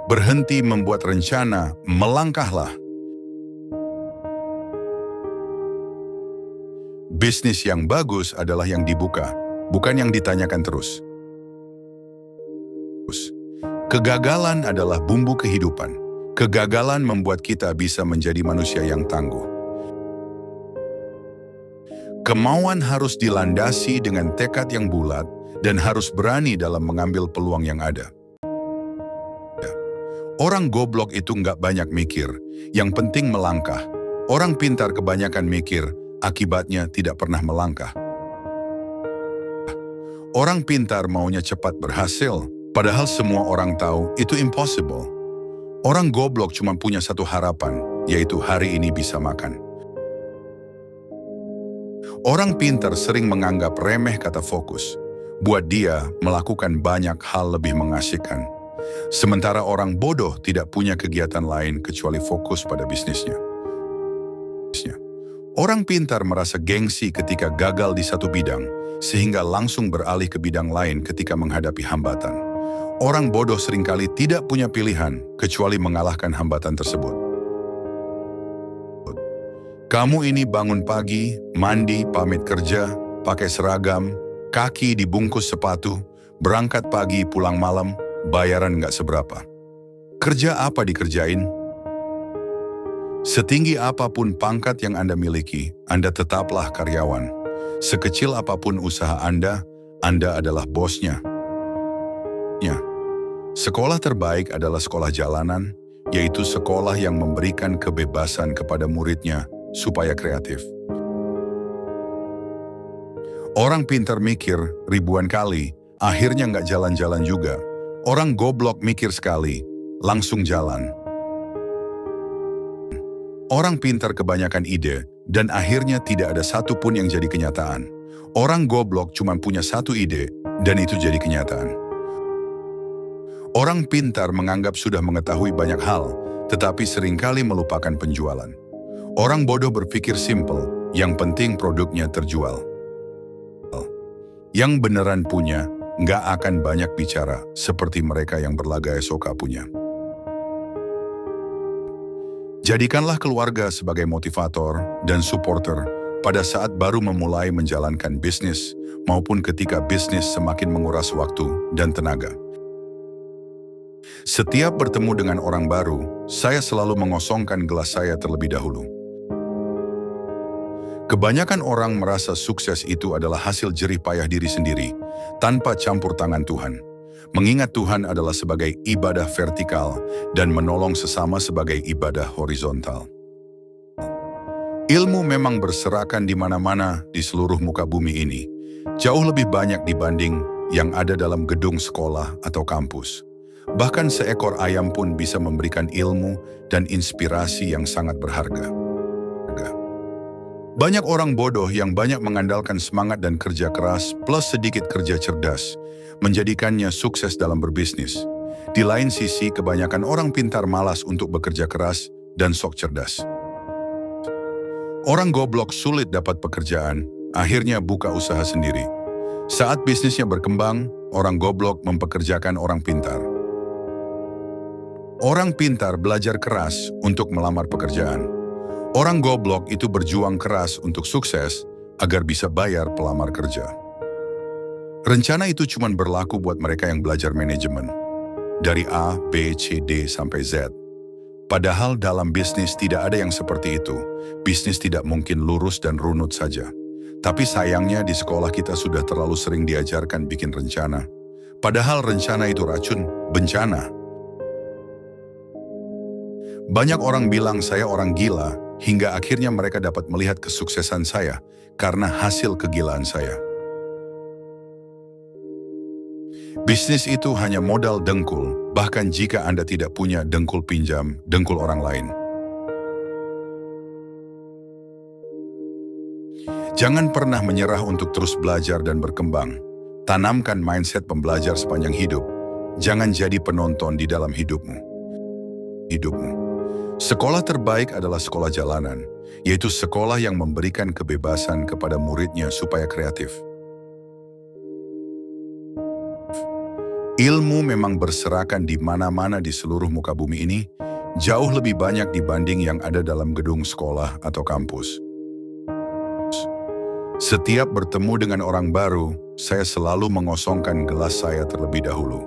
Berhenti membuat rencana, melangkahlah. Bisnis yang bagus adalah yang dibuka, bukan yang ditanyakan terus. Kegagalan adalah bumbu kehidupan. Kegagalan membuat kita bisa menjadi manusia yang tangguh. Kemauan harus dilandasi dengan tekad yang bulat dan harus berani dalam mengambil peluang yang ada. Orang goblok itu nggak banyak mikir, yang penting melangkah. Orang pintar kebanyakan mikir, akibatnya tidak pernah melangkah. Orang pintar maunya cepat berhasil, padahal semua orang tahu itu impossible. Orang goblok cuma punya satu harapan, yaitu hari ini bisa makan. Orang pintar sering menganggap remeh kata fokus. Buat dia, melakukan banyak hal lebih mengasihkan. Sementara orang bodoh tidak punya kegiatan lain kecuali fokus pada bisnisnya. Orang pintar merasa gengsi ketika gagal di satu bidang, sehingga langsung beralih ke bidang lain ketika menghadapi hambatan. Orang bodoh seringkali tidak punya pilihan, kecuali mengalahkan hambatan tersebut. Kamu ini bangun pagi, mandi, pamit kerja, pakai seragam, kaki dibungkus sepatu, berangkat pagi, pulang malam, bayaran nggak seberapa. Kerja apa dikerjain? Setinggi apapun pangkat yang Anda miliki, Anda tetaplah karyawan. Sekecil apapun usaha Anda adalah bosnya. Sekolah terbaik adalah sekolah jalanan, yaitu sekolah yang memberikan kebebasan kepada muridnya supaya kreatif. Orang pintar mikir ribuan kali, akhirnya nggak jalan-jalan juga. Orang goblok mikir sekali, langsung jalan. Orang pintar kebanyakan ide, dan akhirnya tidak ada satupun yang jadi kenyataan. Orang goblok cuma punya satu ide, dan itu jadi kenyataan. Orang pintar menganggap sudah mengetahui banyak hal, tetapi seringkali melupakan penjualan. Orang bodoh berpikir simple, yang penting produknya terjual. Yang beneran punya, nggak akan banyak bicara, seperti mereka yang berlagak soka punya. Jadikanlah keluarga sebagai motivator dan supporter pada saat baru memulai menjalankan bisnis maupun ketika bisnis semakin menguras waktu dan tenaga. Setiap bertemu dengan orang baru, saya selalu mengosongkan gelas saya terlebih dahulu. Kebanyakan orang merasa sukses itu adalah hasil jerih payah diri sendiri, tanpa campur tangan Tuhan. Mengingat Tuhan adalah sebagai ibadah vertikal dan menolong sesama sebagai ibadah horizontal. Ilmu memang berserakan di mana-mana di seluruh muka bumi ini, jauh lebih banyak dibanding yang ada dalam gedung sekolah atau kampus. Bahkan seekor ayam pun bisa memberikan ilmu dan inspirasi yang sangat berharga. Banyak orang bodoh yang banyak mengandalkan semangat dan kerja keras plus sedikit kerja cerdas, menjadikannya sukses dalam berbisnis. Di lain sisi, kebanyakan orang pintar malas untuk bekerja keras dan sok cerdas. Orang goblok sulit dapat pekerjaan, akhirnya buka usaha sendiri. Saat bisnisnya berkembang, orang goblok mempekerjakan orang pintar. Orang pintar belajar keras untuk melamar pekerjaan. Orang goblok itu berjuang keras untuk sukses agar bisa bayar pelamar kerja. Rencana itu cuma berlaku buat mereka yang belajar manajemen. Dari A, B, C, D, sampai Z. Padahal dalam bisnis tidak ada yang seperti itu. Bisnis tidak mungkin lurus dan runut saja. Tapi sayangnya di sekolah kita sudah terlalu sering diajarkan bikin rencana. Padahal rencana itu racun, bencana. Banyak orang bilang saya orang gila, hingga akhirnya mereka dapat melihat kesuksesan saya karena hasil kegilaan saya. Bisnis itu hanya modal dengkul, bahkan jika Anda tidak punya dengkul pinjam, dengkul orang lain. Jangan pernah menyerah untuk terus belajar dan berkembang. Tanamkan mindset pembelajar sepanjang hidup. Jangan jadi penonton di dalam hidupmu. Sekolah terbaik adalah sekolah jalanan, yaitu sekolah yang memberikan kebebasan kepada muridnya supaya kreatif. Ilmu memang berserakan di mana-mana di seluruh muka bumi ini, jauh lebih banyak dibanding yang ada dalam gedung sekolah atau kampus. Setiap bertemu dengan orang baru, saya selalu mengosongkan gelas saya terlebih dahulu.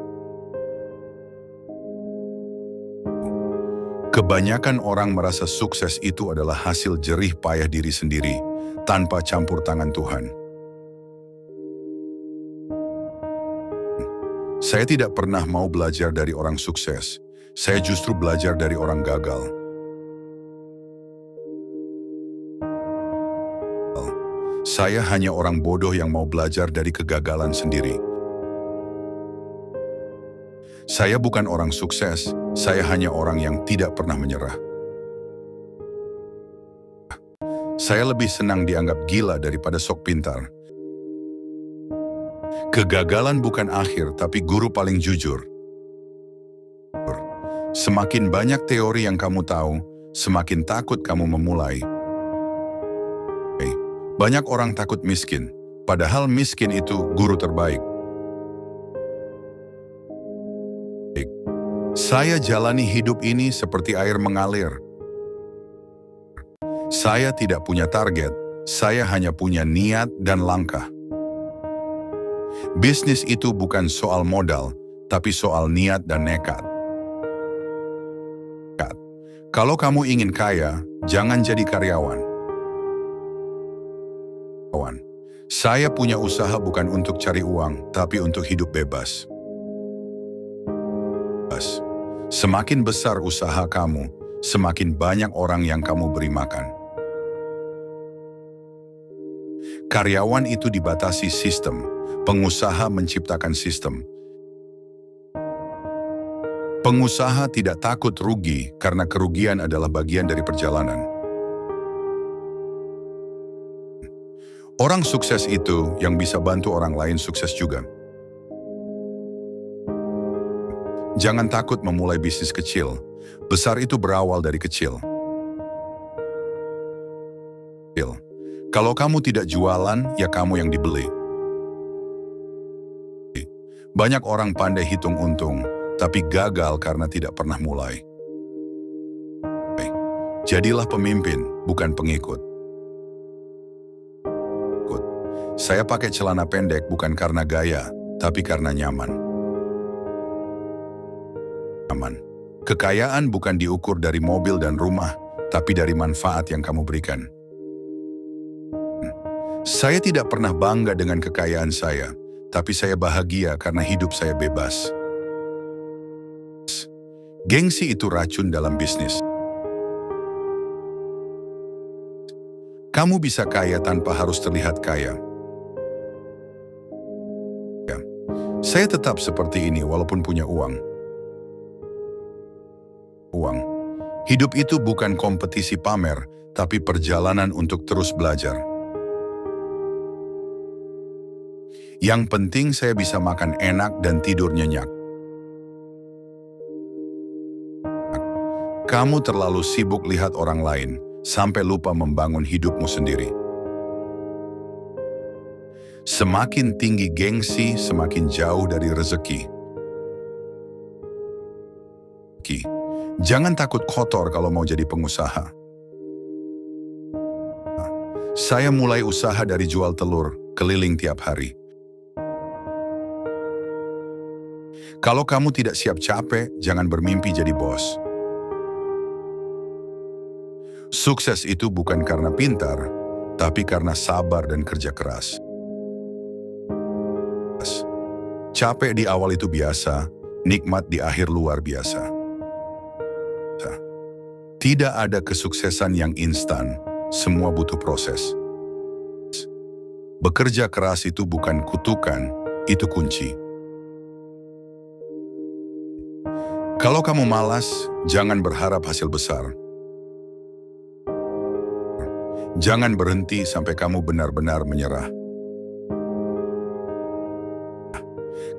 Kebanyakan orang merasa sukses itu adalah hasil jerih payah diri sendiri, tanpa campur tangan Tuhan. Saya tidak pernah mau belajar dari orang sukses. Saya justru belajar dari orang gagal. Saya hanya orang bodoh yang mau belajar dari kegagalan sendiri. Saya bukan orang sukses, saya hanya orang yang tidak pernah menyerah. Saya lebih senang dianggap gila daripada sok pintar. Kegagalan bukan akhir, tapi guru paling jujur. Semakin banyak teori yang kamu tahu, semakin takut kamu memulai. Banyak orang takut miskin, padahal miskin itu guru terbaik. Saya jalani hidup ini seperti air mengalir. Saya tidak punya target, saya hanya punya niat dan langkah. Bisnis itu bukan soal modal, tapi soal niat dan nekat. Kalau kamu ingin kaya, jangan jadi karyawan. Saya punya usaha bukan untuk cari uang, tapi untuk hidup bebas. Semakin besar usaha kamu, semakin banyak orang yang kamu beri makan. Karyawan itu dibatasi sistem, pengusaha menciptakan sistem. Pengusaha tidak takut rugi karena kerugian adalah bagian dari perjalanan. Orang sukses itu yang bisa bantu orang lain sukses juga. Jangan takut memulai bisnis kecil. Besar itu berawal dari kecil. Kalau kamu tidak jualan, ya kamu yang dibeli. Banyak orang pandai hitung untung, tapi gagal karena tidak pernah mulai. Jadilah pemimpin, bukan pengikut. Saya pakai celana pendek bukan karena gaya, tapi karena nyaman. Kekayaan bukan diukur dari mobil dan rumah, tapi dari manfaat yang kamu berikan. Saya tidak pernah bangga dengan kekayaan saya, tapi saya bahagia karena hidup saya bebas. Gengsi itu racun dalam bisnis. Kamu bisa kaya tanpa harus terlihat kaya. Saya tetap seperti ini walaupun punya uang. Hidup itu bukan kompetisi pamer, tapi perjalanan untuk terus belajar. Yang penting saya bisa makan enak dan tidur nyenyak. Kamu terlalu sibuk lihat orang lain, sampai lupa membangun hidupmu sendiri. Semakin tinggi gengsi, semakin jauh dari rezeki. Jangan takut kotor kalau mau jadi pengusaha. Saya mulai usaha dari jual telur, keliling tiap hari. Kalau kamu tidak siap capek, jangan bermimpi jadi bos. Sukses itu bukan karena pintar, tapi karena sabar dan kerja keras. Capek di awal itu biasa, nikmat di akhir luar biasa. Tidak ada kesuksesan yang instan, semua butuh proses. Bekerja keras itu bukan kutukan, itu kunci. Kalau kamu malas, jangan berharap hasil besar. Jangan berhenti sampai kamu benar-benar menyerah.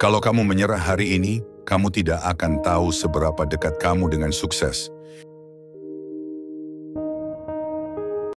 Kalau kamu menyerah hari ini, kamu tidak akan tahu seberapa dekat kamu dengan sukses